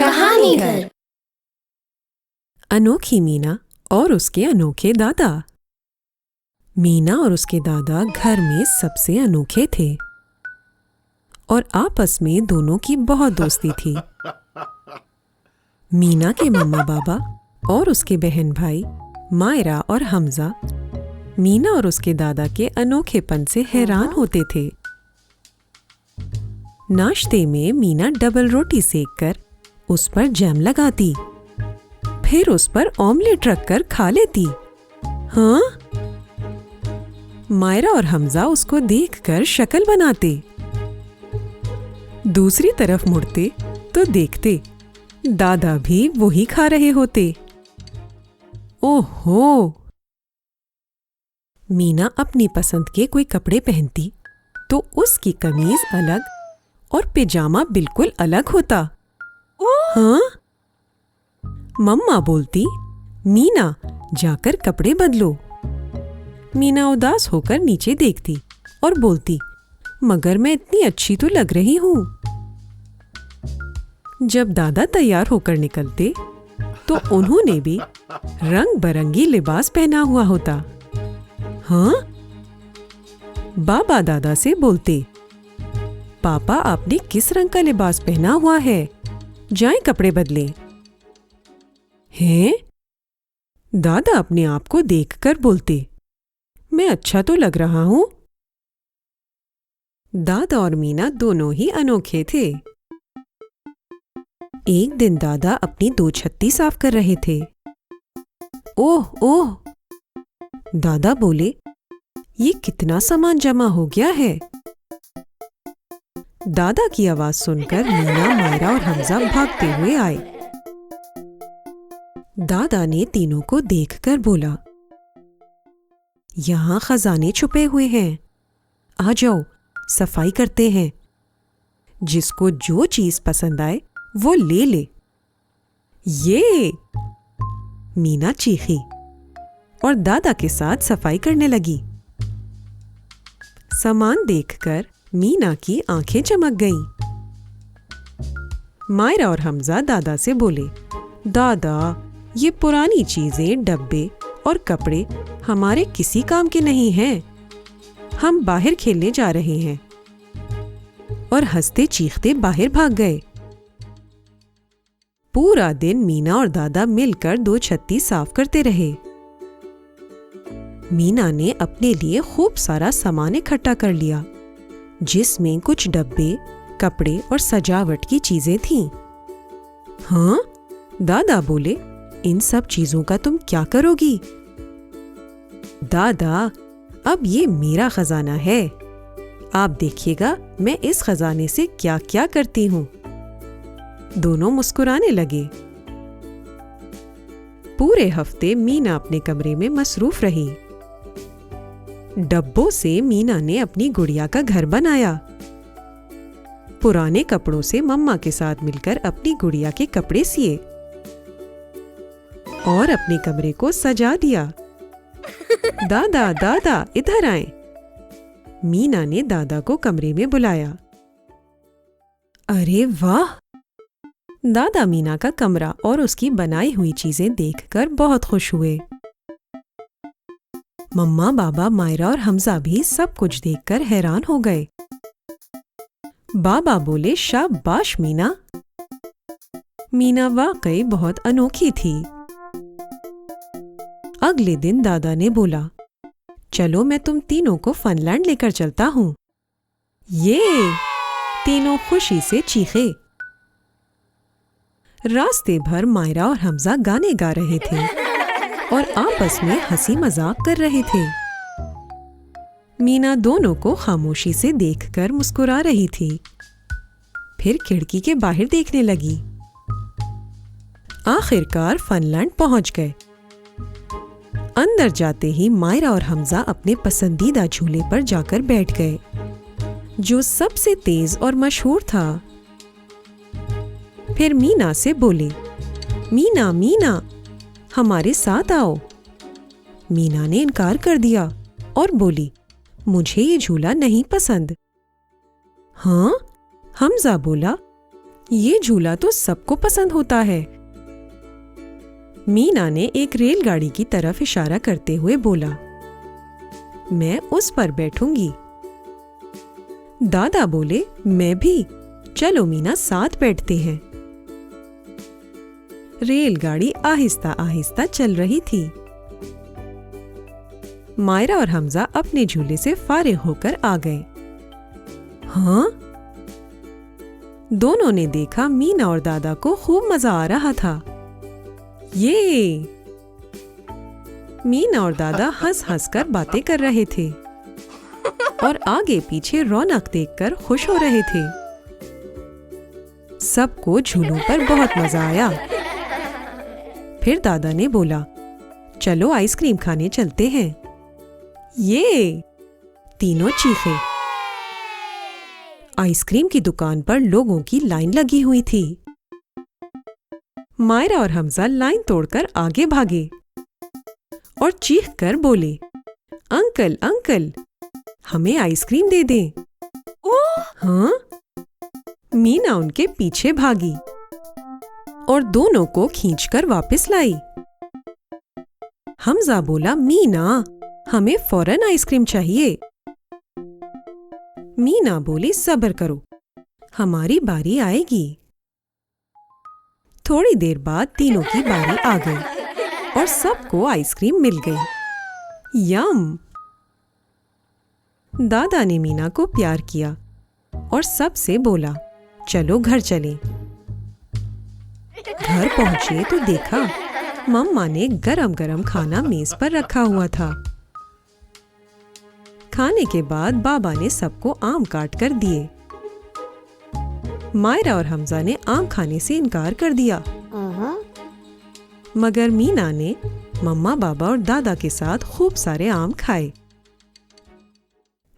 कहानी घर। अनोखी मीना और उसके अनोखे दादा। मीना और उसके दादा घर में सबसे अनोखे थे और आपस में दोनों की बहुत दोस्ती थी। मीना के मम्मा बाबा और उसके बहन भाई मायरा और हमजा मीना और उसके दादा के अनोखेपन से हैरान होते थे। नाश्ते में मीना डबल रोटी सेककर उस पर जैम लगाती, फिर उस पर ऑमलेट रखकर खा लेती। हाँ? मायरा और हमजा उसको देखकर शक्ल बनाते। दूसरी तरफ मुड़ते तो देखते दादा भी वही खा रहे होते। ओहो! मीना अपनी पसंद के कोई कपड़े पहनती तो उसकी कमीज अलग और पिजामा बिल्कुल अलग होता। हाँ? मम्मा बोलती, मीना जाकर कपड़े बदलो। मीना उदास होकर नीचे देखती और बोलती, मगर मैं इतनी अच्छी तो लग रही हूं। जब दादा तैयार होकर निकलते तो उन्होंने भी रंग बरंगी लिबास पहना हुआ होता। हाँ? बाबा दादा से बोलते, पापा आपने किस रंग का लिबास पहना हुआ है? जाएं कपड़े बदलें। हैं? दादा अपने आप को देखकर बोलते, मैं अच्छा तो लग रहा हूं। दादा और मीना दोनों ही अनोखे थे। एक दिन दादा अपनी दो छत्ती साफ कर रहे थे। ओह ओह! दादा बोले, ये कितना सामान जमा हो गया है। दादा की आवाज सुनकर मीना, मायरा और हमजा भागते हुए आए। दादा ने तीनों को देखकर बोला, यहाँ खजाने छुपे हुए हैं, आ जाओ सफाई करते हैं। जिसको जो चीज पसंद आए वो ले ले। ये! मीना चीखी और दादा के साथ सफाई करने लगी। सामान देखकर मीना की आंखें चमक गईं। मायरा और हमजा दादा से बोले, दादा ये पुरानी चीजें, डब्बे और कपड़े हमारे किसी काम के नहीं हैं। हम बाहर खेलने जा रहे हैं। और हंसते चीखते बाहर भाग गए। पूरा दिन मीना और दादा मिलकर दो छत्ती साफ करते रहे। मीना ने अपने लिए खूब सारा सामान इकट्ठा कर लिया, जिसमें कुछ डब्बे, कपड़े और सजावट की चीजें थीं। हाँ? दादा बोले, इन सब चीजों का तुम क्या करोगी? दादा, अब ये मेरा खजाना है। आप देखिएगा मैं इस खजाने से क्या क्या करती हूँ। दोनों मुस्कुराने लगे। पूरे हफ्ते मीना अपने कमरे में मसरूफ रही। डब्बों से मीना ने अपनी गुड़िया का घर बनाया। पुराने कपड़ों से मम्मा के साथ मिलकर अपनी गुड़िया के कपड़े सिए और अपने कमरे को सजा दिया। दादा, दादा इधर आए। मीना ने दादा को कमरे में बुलाया। अरे वाह! दादा मीना का कमरा और उसकी बनाई हुई चीजें देखकर बहुत खुश हुए। मम्मा, बाबा, मायरा और हमजा भी सब कुछ देखकर हैरान हो गए। बाबा बोले, शाबाश मीना। मीना वाकई बहुत अनोखी थी। अगले दिन दादा ने बोला, चलो मैं तुम तीनों को फनलैंड लेकर चलता हूँ। ये! तीनों खुशी से चीखे। रास्ते भर मायरा और हमजा गाने गा रहे थे और आपस में हंसी मजाक कर रहे थे। मीना दोनों को खामोशी से देखकर मुस्कुरा रही थी। फिर खिड़की के बाहर देखने लगी। आखिरकार फनलैंड पहुंच गए। अंदर जाते ही मायरा और हमजा अपने पसंदीदा झूले पर जाकर बैठ गए, जो सबसे तेज और मशहूर था। फिर मीना से बोले, मीना, मीना हमारे साथ आओ। मीना ने इनकार कर दिया और बोली, मुझे ये झूला नहीं पसंद। हाँ? हमजा बोला, ये झूला तो सबको पसंद होता है। मीना ने एक रेलगाड़ी की तरफ इशारा करते हुए बोला, मैं उस पर बैठूंगी। दादा बोले, मैं भी। चलो मीना, साथ बैठते हैं। रेलगाड़ी आहिस्ता आहिस्ता चल रही थी। मायरा और हमजा अपने झूले से फारिग होकर आ गए। हाँ? दोनों ने देखा मीना और दादा को खूब मजा आ रहा था। ये मीना और दादा हंस हंस कर बातें कर रहे थे और आगे पीछे रौनक देखकर खुश हो रहे थे। सबको झूलों पर बहुत मजा आया। फिर दादा ने बोला, चलो आइसक्रीम खाने चलते हैं। ये तीनों चीखे। आइसक्रीम की दुकान पर लोगों की लाइन लगी हुई थी। मायरा और हमजा लाइन तोड़कर आगे भागे और चीख कर बोले, अंकल अंकल, हमें आइसक्रीम दे दें। हाँ? मीना उनके पीछे भागी और दोनों को खींचकर वापस लाई। हमजा बोला, मीना, हमें फौरन आइसक्रीम चाहिए। मीना बोली, सब्र करो, हमारी बारी आएगी। थोड़ी देर बाद तीनों की बारी आ गई और सबको आइसक्रीम मिल गई। यम! दादा ने मीना को प्यार किया और सबसे बोला, चलो घर चलें। घर पहुंचे तो देखा मम्मा ने गरम गरम खाना मेज पर रखा हुआ था। खाने के बाद बाबा ने सबको आम काट कर दिए। मायरा और हमजा ने आम खाने से इनकार कर दिया, मगर मीना ने मम्मा, बाबा और दादा के साथ खूब सारे आम खाए।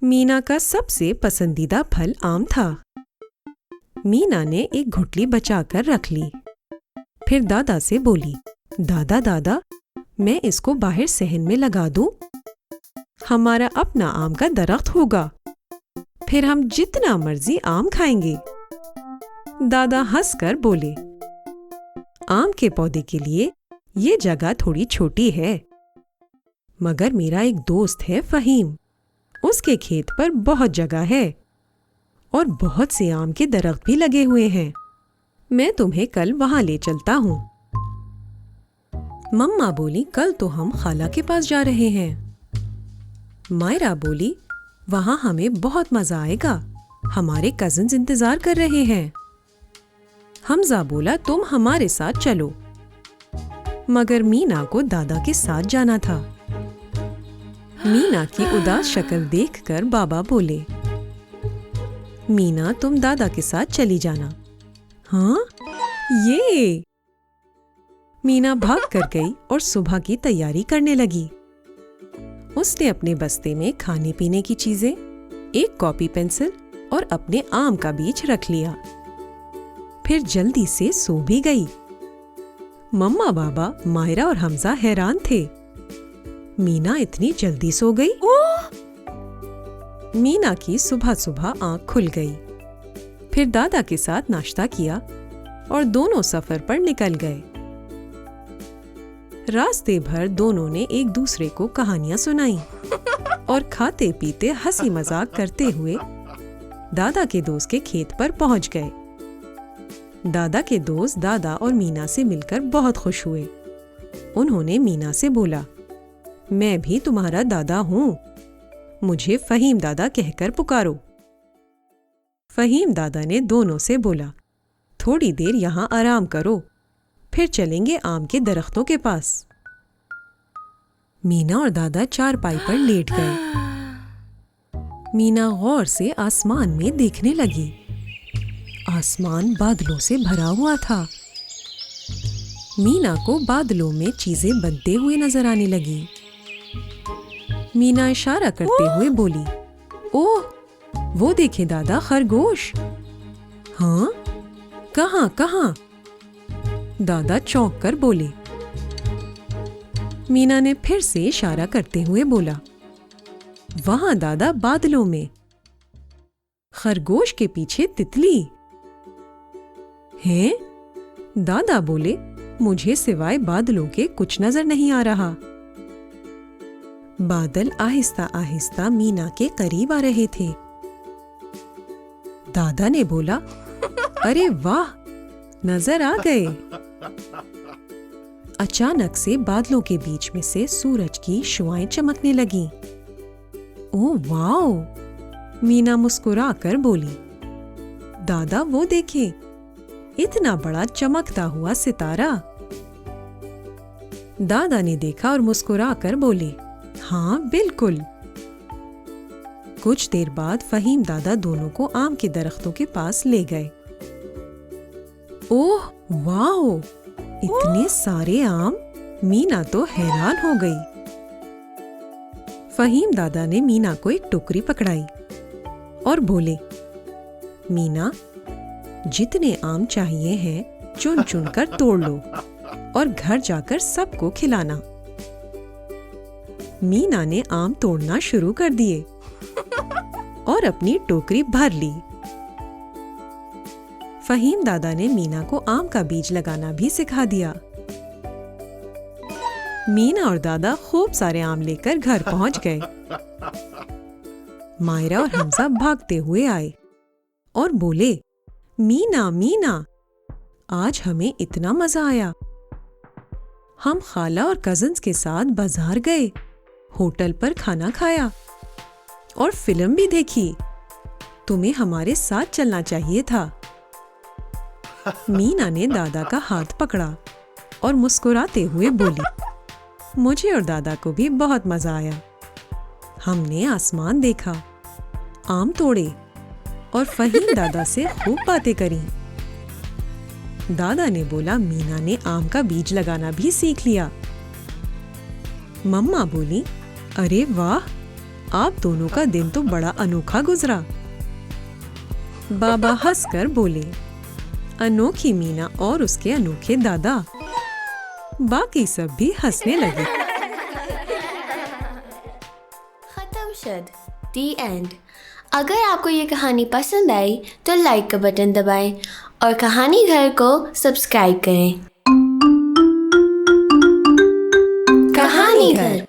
मीना का सबसे पसंदीदा फल आम था। मीना ने एक घुटली बचाकर रख ली। फिर दादा से बोली, दादा दादा, मैं इसको बाहर सहन में लगा दूं? हमारा अपना आम का दरख्त होगा, फिर हम जितना मर्जी आम खाएंगे। दादा हंसकर बोले, आम के पौधे के लिए ये जगह थोड़ी छोटी है, मगर मेरा एक दोस्त है फहीम, उसके खेत पर बहुत जगह है और बहुत से आम के दरख्त भी लगे हुए हैं। मैं तुम्हें कल वहां ले चलता हूँ। मम्मा बोली, कल तो हम खाला के पास जा रहे हैं। मायरा बोली, वहां हमें बहुत मजा आएगा, हमारे कजिन्स इंतजार कर रहे हैं। हमजा बोला, तुम हमारे साथ चलो, मगर मीना को दादा के साथ जाना था। मीना की उदास शक्ल देखकर बाबा बोले, मीना, तुम दादा के साथ चली जाना। हाँ? ये मीना भाग कर गई और सुबह की तैयारी करने लगी। उसने अपने बस्ते में खाने पीने की चीजें, एक कॉपी पेंसिल और अपने आम का बीज रख लिया। फिर जल्दी से सो भी गई। मम्मा, बाबा, मायरा और हमजा हैरान थे, मीना इतनी जल्दी सो गई। मीना की सुबह सुबह आंख खुल गई। फिर दादा के साथ नाश्ता किया और दोनों सफर पर निकल गए। रास्ते भर दोनों ने एक दूसरे को कहानियां सुनाई और खाते पीते हंसी मजाक करते हुए दादा के दोस्त के खेत पर पहुंच गए। दादा के दोस्त दादा और मीना से मिलकर बहुत खुश हुए। उन्होंने मीना से बोला, मैं भी तुम्हारा दादा हूं, मुझे फहीम दादा कहकर पुकारो। फहीम दादा ने दोनों से बोला, थोड़ी देर यहाँ आराम करो, फिर चलेंगे आम के दरख्तों के पास। मीना और दादा चारपाई पर लेट गए। मीना गौर से आसमान में देखने लगी। आसमान बादलों से भरा हुआ था। मीना को बादलों में चीजें बनते हुए नजर आने लगी। मीना इशारा करते हुए बोली, ओह, वो देखे दादा, खरगोश। हाँ? कहाँ कहाँ? दादा चौंक कर बोले। मीना ने फिर से इशारा करते हुए बोला, वहां दादा, बादलों में। खरगोश के पीछे तितली। हैं? दादा बोले, मुझे सिवाय बादलों के कुछ नजर नहीं आ रहा। बादल आहिस्ता आहिस्ता मीना के करीब आ रहे थे। दादा ने बोला, अरे वाह, नजर आ गए। अचानक से बादलों के बीच में से सूरज की शुआएं चमकने लगीं। ओह वाह, मीना मुस्कुराकर बोली। दादा वो देखे, इतना बड़ा चमकता हुआ सितारा। दादा ने देखा और मुस्कुराकर बोले, हाँ बिल्कुल। कुछ देर बाद फहीम दादा दोनों को आम के दरख्तों के पास ले गए। ओह वाओ, इतने सारे आम! मीना तो हैरान हो गई। फहीम दादा ने मीना को एक टोकरी पकड़ाई और बोले, मीना, जितने आम चाहिए हैं चुन चुन कर तोड़ लो और घर जाकर सबको खिलाना। मीना ने आम तोड़ना शुरू कर दिए और अपनी टोकरी भर ली। फहीम दादा ने मीना को आम का बीज लगाना भी सिखा दिया। मीना और दादा खूब सारे आम लेकर घर पहुंच गए। मायरा और हमजा भागते हुए आए और बोले, मीना मीना, आज हमें इतना मजा आया। हम खाला और कजिन्स के साथ बाजार गए, होटल पर खाना खाया और फिल्म भी देखी। तुम्हें हमारे साथ चलना चाहिए था। मीना ने दादा का हाथ पकड़ा और मुस्कुराते हुए बोली, मुझे और दादा को भी बहुत मजा आया। हमने आसमान देखा, आम तोड़े और फहीम दादा से खूब बातें करी। दादा ने बोला, मीना ने आम का बीज लगाना भी सीख लिया। मम्मा बोली, अरे वाह, आप दोनों का दिन तो बड़ा अनोखा गुजरा। बाबा हंसकर बोले, अनोखी मीना और उसके अनोखे दादा। बाकी सब भी हंसने लगे। खत्म शद, दी एंड। अगर आपको ये कहानी पसंद आई तो लाइक का बटन दबाएं और कहानी घर को सब्सक्राइब करें। कहानी घर।